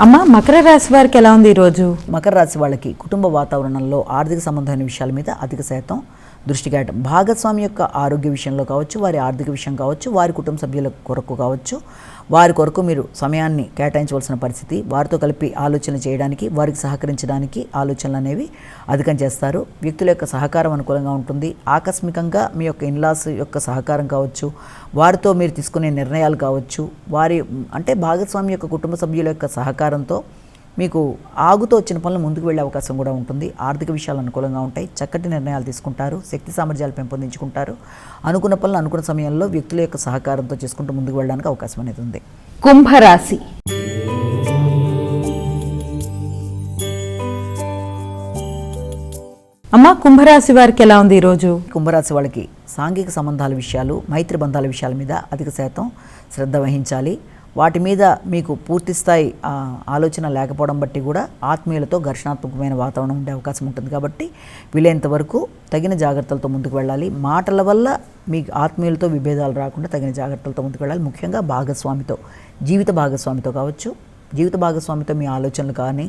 అమ్మ మకర రాశి వారికి ఎలా ఉంది ఈరోజు? మకర రాశి వాళ్ళకి కుటుంబ వాతావరణంలో ఆర్థిక సంబంధమైన విషయాల మీద అధిక శాతం దృష్టి పెట్టడం, భాగస్వామి యొక్క ఆరోగ్య విషయంలో కావచ్చు, వారి ఆర్థిక విషయం కావచ్చు, వారి కుటుంబ సభ్యుల కొరకు కావచ్చు, వారి కొరకు మీరు సమయాన్ని కేటాయించవలసిన పరిస్థితి, వారితో కలిపి ఆలోచన చేయడానికి, వారికి సహకరించడానికి ఆలోచనలు అనేవి అధికం చేస్తారు. వ్యక్తుల యొక్క సహకారం అనుకూలంగా ఉంటుంది. ఆకస్మికంగా మీ యొక్క ఇన్లాస్ యొక్క సహకారం కావచ్చు, వారితో మీరు తీసుకునే నిర్ణయాలు కావచ్చు, వారి అంటే భాగస్వామి యొక్క కుటుంబ సభ్యుల యొక్క సహకారంతో మీకు ఆగుతూ వచ్చిన పనులు ముందుకు వెళ్ళే అవకాశం కూడా ఉంటుంది. ఆర్థిక విషయాలు అనుకూలంగా ఉంటాయి. చక్కటి నిర్ణయాలు తీసుకుంటారు. శక్తి సామర్థ్యాలు పెంపొందించుకుంటారు. అనుకున్న పనులు అనుకున్న సమయంలో వ్యక్తుల యొక్క సహకారంతో చేసుకుంటూ ముందుకు వెళ్ళడానికి అవకాశం అనేది ఉంది. కుంభరాశి. అమ్మ కుంభరాశి వారికి ఎలా ఉంది ఈరోజు? కుంభరాశి వాళ్ళకి సాంఘిక సంబంధాల విషయాలు, మైత్రి బంధాల విషయాల మీద అధిక శాతం శ్రద్ధ వహించాలి. వాటి మీద మీకు పూర్తి స్థాయి ఆలోచన లేకపోవడం బట్టి కూడా ఆత్మీయులతో ఘర్షణాత్మకమైన వాతావరణం ఉండే అవకాశం ఉంటుంది. కాబట్టి వీలైనంత వరకు తగిన జాగ్రత్తలతో ముందుకు వెళ్ళాలి. మాటల వల్ల మీ ఆత్మీయులతో విభేదాలు రాకుండా తగిన జాగ్రత్తలతో ముందుకు వెళ్ళాలి. ముఖ్యంగా భాగస్వామితో, జీవిత భాగస్వామితో కావచ్చు, జీవిత భాగస్వామితో మీ ఆలోచనలు కానీ,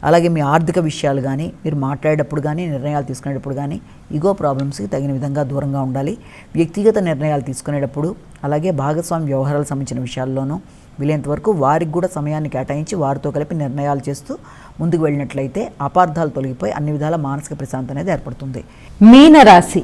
అలాగే మీ ఆర్థిక విషయాలు కానీ, మీరు మాట్లాడేటప్పుడు కానీ, నిర్ణయాలు తీసుకునేటప్పుడు కానీ ఈగో ప్రాబ్లమ్స్కి తగిన విధంగా దూరంగా ఉండాలి. వ్యక్తిగత నిర్ణయాలు తీసుకునేటప్పుడు, అలాగే భాగస్వామి వ్యవహారాలకు సంబంధించిన విషయాల్లోనూ వీలైనంత వరకు వారికి కూడా సమయాన్ని కేటాయించి వారితో కలిపి నిర్ణయాలు చేస్తూ ముందుకు వెళ్ళినట్లయితే అపార్థాలు తొలగిపోయి అన్ని విధాల మానసిక ప్రశాంతత అనేది ఏర్పడుతుంది. మీనరాశి.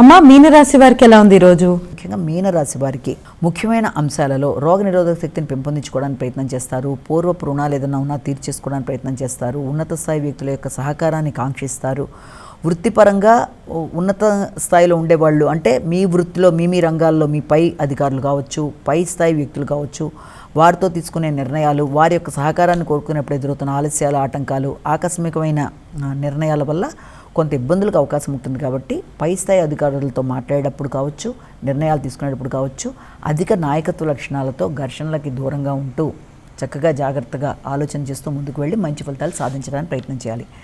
అమ్మ మీనరాశి వారికి ఎలా ఉంది ఈరోజు? ముఖ్యంగా మీనరాశి వారికి ముఖ్యమైన అంశాలలో రోగనిరోధక శక్తిని పెంపొందించుకోవడానికి ప్రయత్నం చేస్తారు. పూర్వపు రుణాలు ఏదైనా ఉన్నా తీర్చేసుకోవడానికి ప్రయత్నం చేస్తారు. ఉన్నత స్థాయి వ్యక్తుల యొక్క సహకారాన్ని కాంక్షిస్తారు. వృత్తిపరంగా ఉన్నత స్థాయిలో ఉండేవాళ్ళు, అంటే మీ వృత్తిలో మీ రంగాల్లో మీ పై అధికారులు కావచ్చు, పై స్థాయి వ్యక్తులు కావచ్చు, వారితో తీసుకునే నిర్ణయాలు, వారి యొక్క సహకారాన్ని కోరుకునేప్పుడు ఎదురవుతున్న ఆలస్యాలు, ఆటంకాలు, ఆకస్మికమైన నిర్ణయాల వల్ల కొంత ఇబ్బందులకు అవకాశం ఉంటుంది. కాబట్టి పై స్థాయి అధికారులతో మాట్లాడేటప్పుడు కావచ్చు, నిర్ణయాలు తీసుకునేటప్పుడు కావచ్చు, అధిక నాయకత్వ లక్షణాలతో ఘర్షణలకి దూరంగా ఉంటూ చక్కగా జాగ్రత్తగా ఆలోచన చేస్తూ ముందుకు వెళ్ళి మంచి ఫలితాలు సాధించడానికి ప్రయత్నం చేయాలి.